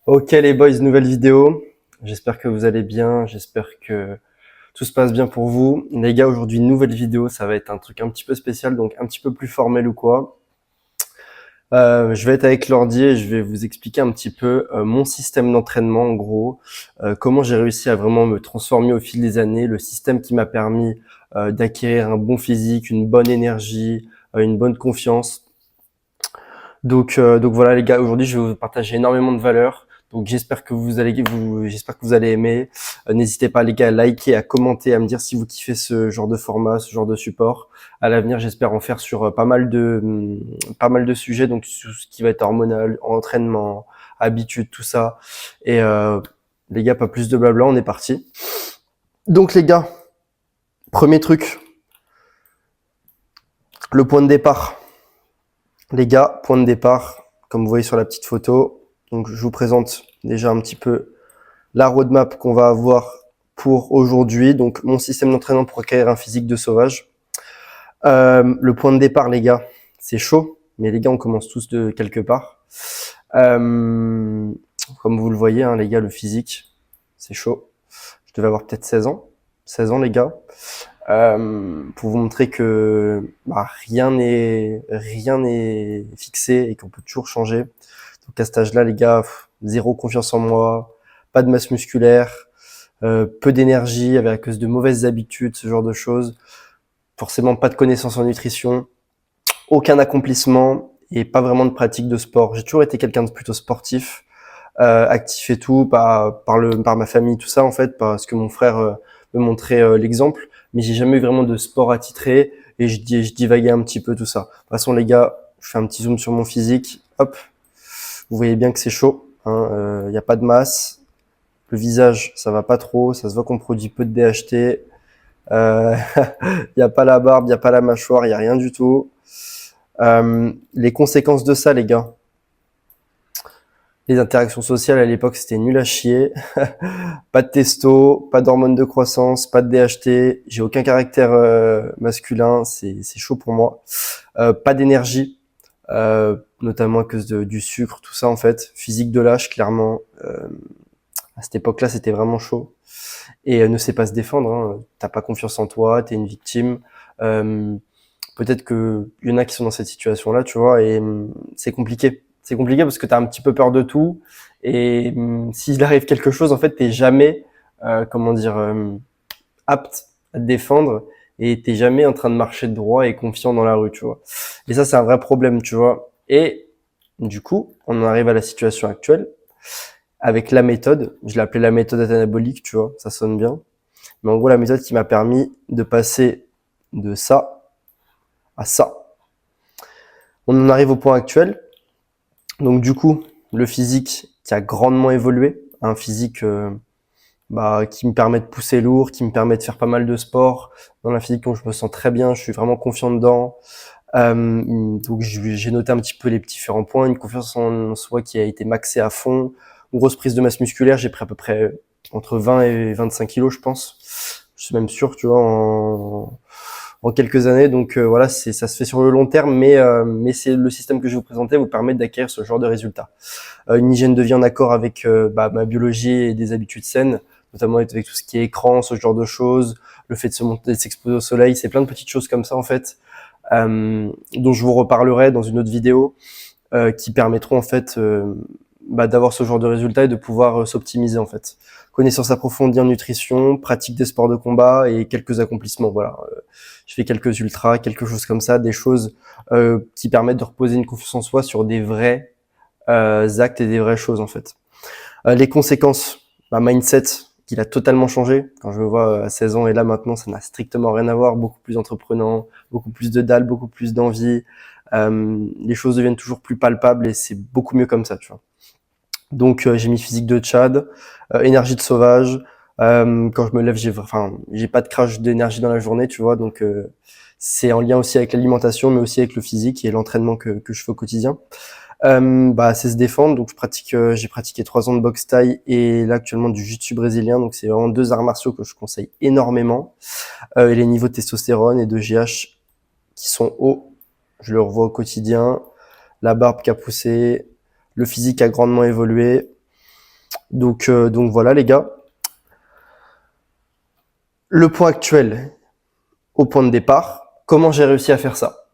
Ok les boys, nouvelle vidéo. J'espère que vous allez bien, j'espère que tout se passe bien pour vous. Les gars, aujourd'hui, nouvelle vidéo, ça va être un truc un petit peu spécial, donc un petit peu plus formel ou quoi. Je vais être avec l'ordi et je vais vous expliquer un petit peu mon système d'entraînement, en gros, comment j'ai réussi à vraiment me transformer au fil des années, le système qui m'a permis d'acquérir un bon physique, une bonne énergie, une bonne confiance. Donc voilà les gars, aujourd'hui je vais vous partager énormément de valeurs. Donc j'espère que vous allez aimer. N'hésitez pas les gars à liker, à commenter, à me dire si vous kiffez ce genre de format, ce genre de support. À l'avenir, j'espère en faire sur pas mal de sujets, donc tout ce qui va être hormonal, entraînement, habitude, tout ça. Et les gars, pas plus de blabla, on est parti. Donc les gars, premier truc, le point de départ. Les gars, point de départ, comme vous voyez sur la petite photo. Donc je vous présente déjà un petit peu la roadmap qu'on va avoir pour aujourd'hui. Donc mon système d'entraînement pour acquérir un physique de sauvage. Le point de départ, les gars, c'est chaud, mais les gars, on commence tous de quelque part. Comme vous le voyez, hein, les gars, le physique, c'est chaud. Je devais avoir peut-être 16 ans. 16 ans, les gars. Pour vous montrer que rien n'est fixé et qu'on peut toujours changer. Donc à cet âge-là, les gars, zéro confiance en moi, pas de masse musculaire, peu d'énergie à cause de mauvaises habitudes, ce genre de choses. Forcément pas de connaissances en nutrition, aucun accomplissement et pas vraiment de pratique de sport. J'ai toujours été quelqu'un de plutôt sportif, actif et tout, par ma famille, tout ça en fait, parce que mon frère me montrait l'exemple, mais j'ai jamais eu vraiment de sport attitré et je divaguais un petit peu tout ça. De toute façon les gars, je fais un petit zoom sur mon physique, hop, vous voyez bien que c'est chaud, hein, y a pas de masse, le visage ça va pas trop, ça se voit qu'on produit peu de DHT, euh, y a pas la barbe, y a pas la mâchoire, y a rien du tout. Les conséquences de ça les gars, les interactions sociales à l'époque c'était nul à chier. Pas de testo, pas d'hormones de croissance, pas de DHT, j'ai aucun caractère masculin, c'est chaud pour moi. Pas d'énergie, notamment à cause du sucre, tout ça en fait. Physique de lâche, clairement. À cette époque-là, c'était vraiment chaud. Et ne sait pas se défendre, hein. T'as pas confiance en toi, t'es une victime. Euh, Peut-être que il y en a qui sont dans cette situation-là, tu vois, et c'est compliqué. C'est compliqué parce que t'as un petit peu peur de tout. Et s'il arrive quelque chose, en fait, t'es jamais, comment dire, apte à te défendre et t'es jamais en train de marcher droit et confiant dans la rue, tu vois. Et ça, c'est un vrai problème, tu vois. Et du coup, on en arrive à la situation actuelle avec la méthode. Je l'ai appelée la méthode anabolique, tu vois, ça sonne bien. Mais en gros, la méthode qui m'a permis de passer de ça à ça. On en arrive au point actuel. Donc du coup, le physique qui a grandement évolué, un physique qui me permet de pousser lourd, qui me permet de faire pas mal de sport, dans la physique dont je me sens très bien, je suis vraiment confiant dedans. Donc j'ai noté un petit peu les différents points, une confiance en soi qui a été maxée à fond, une grosse prise de masse musculaire, j'ai pris à peu près entre 20 et 25 kilos je pense, je suis même sûr, tu vois, en quelques années. Donc voilà, ça se fait sur le long terme, mais c'est le système que je vais vous présenter vous permet d'acquérir ce genre de résultats. Une hygiène de vie en accord avec ma biologie et des habitudes saines, notamment avec tout ce qui est écran, ce genre de choses, le fait de se monter, de s'exposer au soleil, c'est plein de petites choses comme ça en fait, dont je vous reparlerai dans une autre vidéo, qui permettront en fait d'avoir ce genre de résultats et de pouvoir s'optimiser en fait. Connaissance approfondie en nutrition, pratique des sports de combat et quelques accomplissements. Voilà, je fais quelques ultras, quelque chose comme ça, des choses qui permettent de reposer une confiance en soi sur des vrais actes et des vraies choses en fait. Les conséquences, ma mindset qu'il a totalement changé. Quand je me vois à 16 ans et là maintenant, ça n'a strictement rien à voir. Beaucoup plus entreprenant, beaucoup plus de dalle, beaucoup plus d'envie. Les choses deviennent toujours plus palpables et c'est beaucoup mieux comme ça, tu vois. Donc j'ai mis physique de Tchad, énergie de sauvage. Quand je me lève, j'ai pas de crash d'énergie dans la journée, tu vois. Donc c'est en lien aussi avec l'alimentation, mais aussi avec le physique et l'entraînement que je fais au quotidien. C'est se défendre. Donc j'ai pratiqué 3 ans de boxe thaï et là actuellement du jiu-jitsu brésilien. Donc c'est vraiment 2 arts martiaux que je conseille énormément. Et les niveaux de testostérone et de GH qui sont hauts, je le revois au quotidien. La barbe qui a poussé, le physique a grandement évolué. Donc voilà les gars. Le point actuel au point de départ, comment j'ai réussi à faire ça?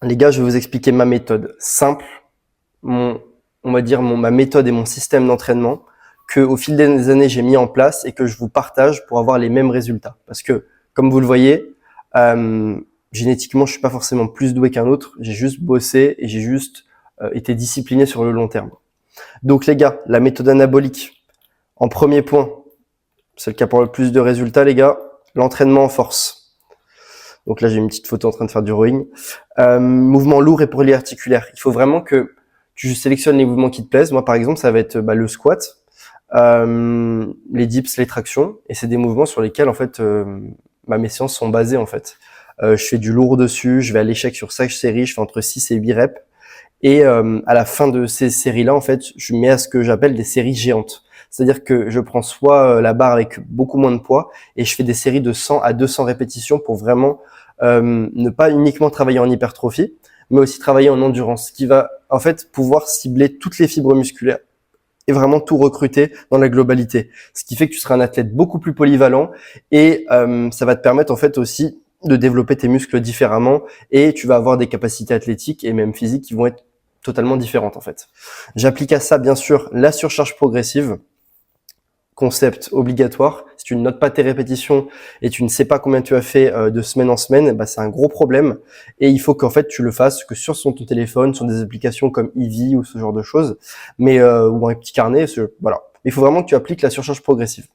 Les gars, je vais vous expliquer ma méthode simple, on va dire ma méthode et mon système d'entraînement que au fil des années j'ai mis en place et que je vous partage pour avoir les mêmes résultats. Parce que, comme vous le voyez, génétiquement, je suis pas forcément plus doué qu'un autre. J'ai juste bossé et j'ai juste été discipliné sur le long terme. Donc les gars, la méthode anabolique, en premier point, c'est le qui apporte le plus de résultats, les gars, l'entraînement en force. Donc là, j'ai une petite photo en train de faire du rowing. Mouvement lourd et polyarticulaire. Il faut vraiment que tu sélectionnes les mouvements qui te plaisent. Moi, par exemple, ça va être le squat, les dips, les tractions. Et c'est des mouvements sur lesquels, en fait, mes séances sont basées, en fait. Je fais du lourd dessus, je vais à l'échec sur 5 séries, je fais entre 6 et 8 reps. Et à la fin de ces séries-là, en fait, je mets à ce que j'appelle des séries géantes. C'est-à-dire que je prends soit la barre avec beaucoup moins de poids et je fais des séries de 100 à 200 répétitions pour vraiment ne pas uniquement travailler en hypertrophie, mais aussi travailler en endurance, ce qui va en fait pouvoir cibler toutes les fibres musculaires et vraiment tout recruter dans la globalité. Ce qui fait que tu seras un athlète beaucoup plus polyvalent et ça va te permettre en fait aussi de développer tes muscles différemment et tu vas avoir des capacités athlétiques et même physiques qui vont être totalement différentes en fait. J'applique à ça bien sûr la surcharge progressive, concept obligatoire. Si tu ne notes pas tes répétitions et tu ne sais pas combien tu as fait de semaine en semaine, bah, c'est un gros problème et il faut qu'en fait tu le fasses que sur ton téléphone, sur des applications comme Eevee ou ce genre de choses, mais ou un petit carnet, voilà. Il faut vraiment que tu appliques la surcharge progressive.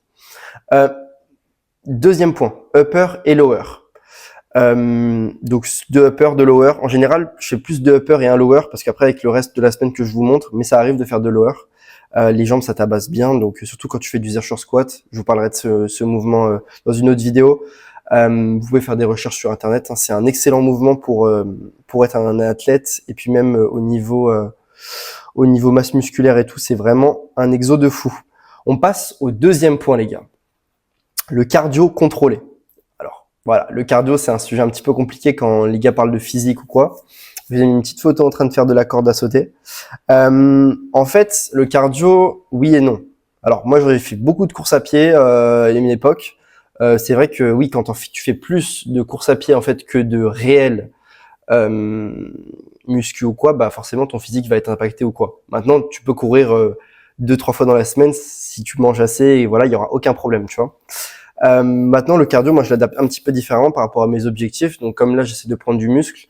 Deuxième point, upper et lower. Donc deux upper, deux lower. En général, je fais plus de upper et un lower parce qu'après avec le reste de la semaine que je vous montre, mais ça arrive de faire de lower. Les jambes, ça tabasse bien, donc surtout quand tu fais du Zercher squat. Je vous parlerai de ce mouvement dans une autre vidéo. Vous pouvez faire des recherches sur internet, hein. C'est un excellent mouvement pour être un athlète et puis même au niveau masse musculaire et tout, c'est vraiment un exo de fou. On passe au deuxième point les gars, le cardio contrôlé. Alors voilà, le cardio c'est un sujet un petit peu compliqué quand les gars parlent de physique ou quoi. J'ai une petite photo en train de faire de la corde à sauter. En fait, le cardio, oui et non. Alors moi, j'aurais fait beaucoup de courses à pied à une époque. C'est vrai que oui, quand tu fais plus de courses à pied en fait que de réel muscu ou quoi, bah forcément ton physique va être impacté ou quoi. Maintenant, tu peux courir 2-3 fois dans la semaine si tu manges assez et voilà, il y aura aucun problème, tu vois. Maintenant, le cardio, moi, je l'adapte un petit peu différemment par rapport à mes objectifs. Donc, comme là, j'essaie de prendre du muscle.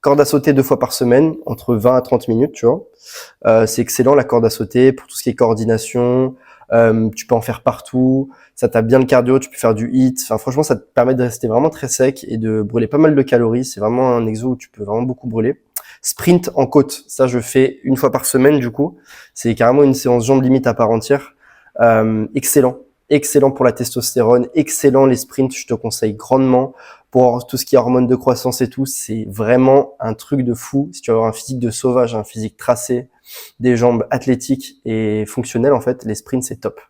Corde à sauter 2 fois par semaine, entre 20 à 30 minutes, tu vois. C'est excellent la corde à sauter pour tout ce qui est coordination. Tu peux en faire partout. Ça tape bien le cardio. Tu peux faire du HIIT. Enfin, franchement, ça te permet de rester vraiment très sec et de brûler pas mal de calories. C'est vraiment un exo où tu peux vraiment beaucoup brûler. Sprint en côte, ça je fais 1 fois par semaine du coup. C'est carrément une séance jambes limite à part entière. Excellent pour la testostérone, excellent les sprints, je te conseille grandement. Pour tout ce qui est hormones de croissance et tout, c'est vraiment un truc de fou. Si tu veux avoir un physique de sauvage, un physique tracé, des jambes athlétiques et fonctionnelles, en fait, les sprints, c'est top.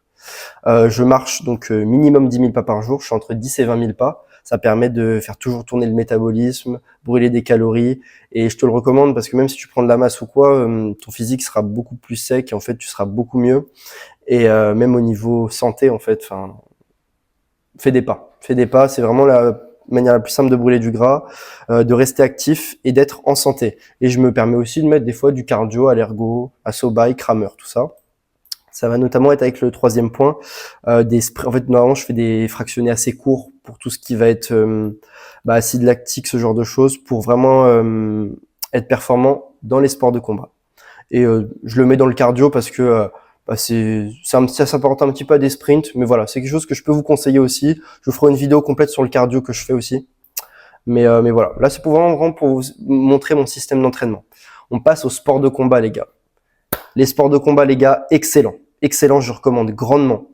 Je marche donc minimum 10 000 pas par jour, je suis entre 10 et 20 000 pas. Ça permet de faire toujours tourner le métabolisme, brûler des calories, et je te le recommande parce que même si tu prends de la masse ou quoi, ton physique sera beaucoup plus sec et en fait, tu seras beaucoup mieux. Et même au niveau santé, en fait, enfin, fais des pas. Fais des pas, c'est vraiment la manière la plus simple de brûler du gras, de rester actif et d'être en santé. Et je me permets aussi de mettre des fois du cardio à l'ergo, à SoBike, rameur, tout ça. Ça va notamment être avec le troisième point, en fait, normalement, je fais des fractionnés assez courts pour tout ce qui va être acide lactique, ce genre de choses, pour vraiment être performant dans les sports de combat. Et je le mets dans le cardio parce que ça s'apparente un petit peu à des sprints, mais voilà, c'est quelque chose que je peux vous conseiller aussi. Je vous ferai une vidéo complète sur le cardio que je fais aussi. Mais voilà, là c'est vraiment pour vous montrer mon système d'entraînement. On passe au sport de combat, les gars. Les sports de combat, les gars, excellent. Excellent, je recommande grandement.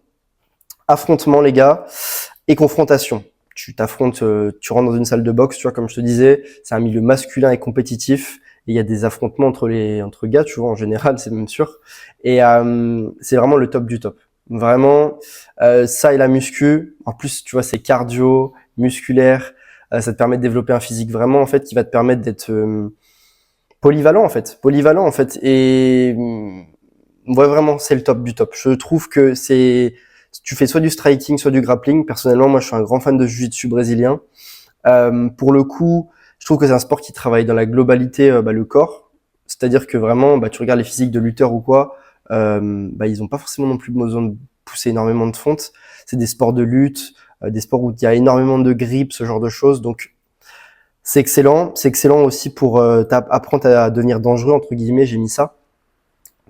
Affrontement, les gars, et confrontation. Tu t'affrontes, tu rentres dans une salle de boxe, tu vois, comme je te disais, c'est un milieu masculin et compétitif. Et il y a des affrontements entre gars, tu vois, en général, c'est même sûr. Et c'est vraiment le top du top. Vraiment, ça et la muscu. En plus, tu vois, c'est cardio, musculaire. Ça te permet de développer un physique vraiment, en fait, qui va te permettre d'être polyvalent, en fait. Polyvalent, en fait. Et ouais, vraiment, c'est le top du top. Je trouve que tu fais soit du striking, soit du grappling. Personnellement, moi, je suis un grand fan de jiu-jitsu brésilien. Pour le coup, je trouve que c'est un sport qui travaille dans la globalité, le corps. C'est-à-dire que vraiment, tu regardes les physiques de lutteurs ou quoi, ils ont pas forcément non plus besoin de pousser énormément de fonte. C'est des sports de lutte, des sports où il y a énormément de grip, ce genre de choses. Donc, c'est excellent. C'est excellent aussi pour apprendre à devenir dangereux, entre guillemets, j'ai mis ça.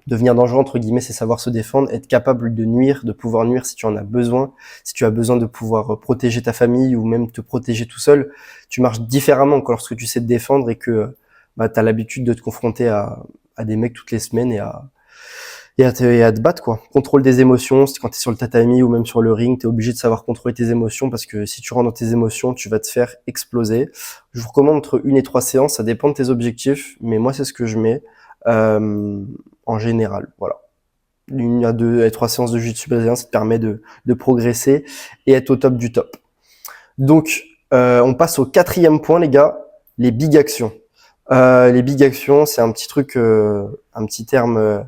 Devenir dangereux, entre guillemets, c'est savoir se défendre, être capable de nuire, de pouvoir nuire si tu en as besoin, si tu as besoin de pouvoir protéger ta famille ou même te protéger tout seul. Tu marches différemment que lorsque tu sais te défendre et que tu as l'habitude de te confronter à des mecs toutes les semaines et à te battre, quoi. Contrôle des émotions, c'est quand tu es sur le tatami ou même sur le ring, tu es obligé de savoir contrôler tes émotions parce que si tu rentres dans tes émotions, tu vas te faire exploser. Je vous recommande entre 1 et 3 séances, ça dépend de tes objectifs, mais moi c'est ce que je mets en général, voilà. 1 à 2 à 3 séances de jiu-jitsu brésilien, ça te permet de progresser et être au top du top. Donc, on passe au 4e point, les gars, les big actions. Les big actions, c'est un petit truc, un petit terme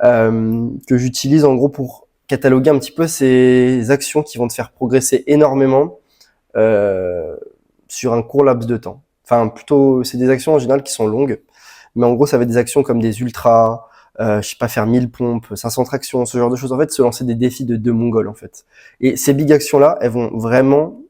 que j'utilise en gros pour cataloguer un petit peu ces actions qui vont te faire progresser énormément sur un court laps de temps. Enfin, plutôt, c'est des actions en général qui sont longues, mais en gros, ça va être des actions comme des ultras, je sais pas, faire 1000 pompes, 500 tractions, ce genre de choses. En fait, se lancer des défis de Mongol, en fait. Et ces big actions-là, elles vont vraiment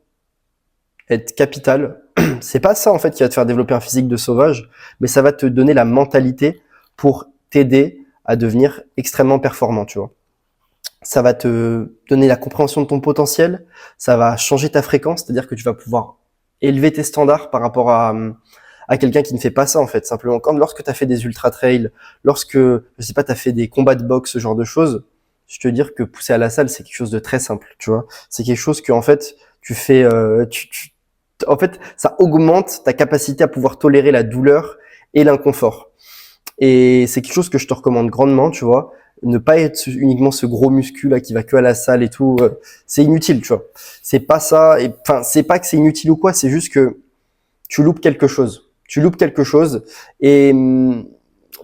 être capitales. C'est pas ça, en fait, qui va te faire développer un physique de sauvage, mais ça va te donner la mentalité pour t'aider à devenir extrêmement performant, tu vois. Ça va te donner la compréhension de ton potentiel, ça va changer ta fréquence, c'est-à-dire que tu vas pouvoir élever tes standards par rapport à quelqu'un qui ne fait pas ça, en fait. Simplement, lorsque tu as fait des ultra trails, lorsque, je sais pas, tu as fait des combats de boxe, ce genre de choses, je te dire que pousser à la salle, c'est quelque chose de très simple, tu vois. C'est quelque chose que, en fait, tu fais, en fait, ça augmente ta capacité à pouvoir tolérer la douleur et l'inconfort. Et c'est quelque chose que je te recommande grandement, tu vois. Ne pas être uniquement ce gros muscu là qui va que à la salle et tout, c'est inutile, tu vois. C'est pas ça, et enfin, c'est pas que c'est inutile ou quoi, c'est juste que tu loupes quelque chose. Tu loupes quelque chose, et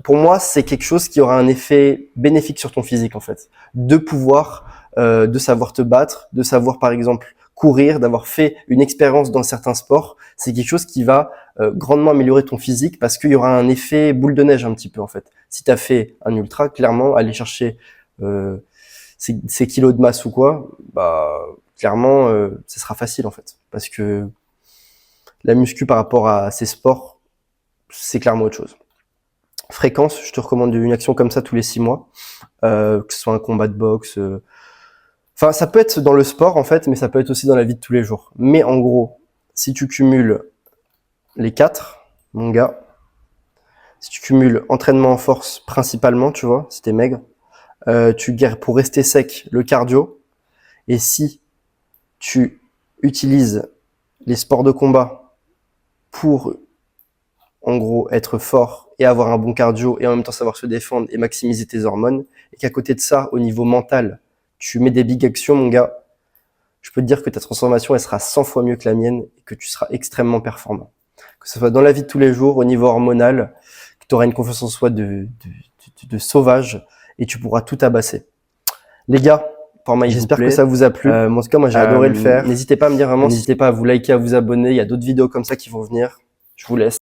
pour moi, c'est quelque chose qui aura un effet bénéfique sur ton physique, en fait. De pouvoir, de savoir te battre, de savoir, par exemple, courir, d'avoir fait une expérience dans certains sports, c'est quelque chose qui va grandement améliorer ton physique parce qu'il y aura un effet boule de neige un petit peu, en fait. Si tu as fait un ultra, clairement, aller chercher ces kilos de masse ou quoi, clairement, ce sera facile, en fait. Parce que la muscu par rapport à ces sports, c'est clairement autre chose. Fréquence, je te recommande une action comme ça tous les 6 mois, que ce soit un combat de boxe. Enfin, ça peut être dans le sport en fait, mais ça peut être aussi dans la vie de tous les jours. Mais en gros, si tu cumules les 4, mon gars, si tu cumules entraînement en force principalement, tu vois, si t'es maigre, tu guères pour rester sec le cardio, et si tu utilises les sports de combat pour en gros être fort et avoir un bon cardio et en même temps savoir se défendre et maximiser tes hormones, et qu'à côté de ça, au niveau mental, tu mets des big actions, mon gars, je peux te dire que ta transformation, elle sera 100 fois mieux que la mienne et que tu seras extrêmement performant. Que ce soit dans la vie de tous les jours, au niveau hormonal, que tu auras une confiance en soi de sauvage et tu pourras tout tabasser. Les gars, j'espère que ça vous a plu. En tout cas, moi, j'ai adoré le faire. N'hésitez pas à me dire vraiment, n'hésitez pas à vous liker, à vous abonner. Il y a d'autres vidéos comme ça qui vont venir. Je vous laisse.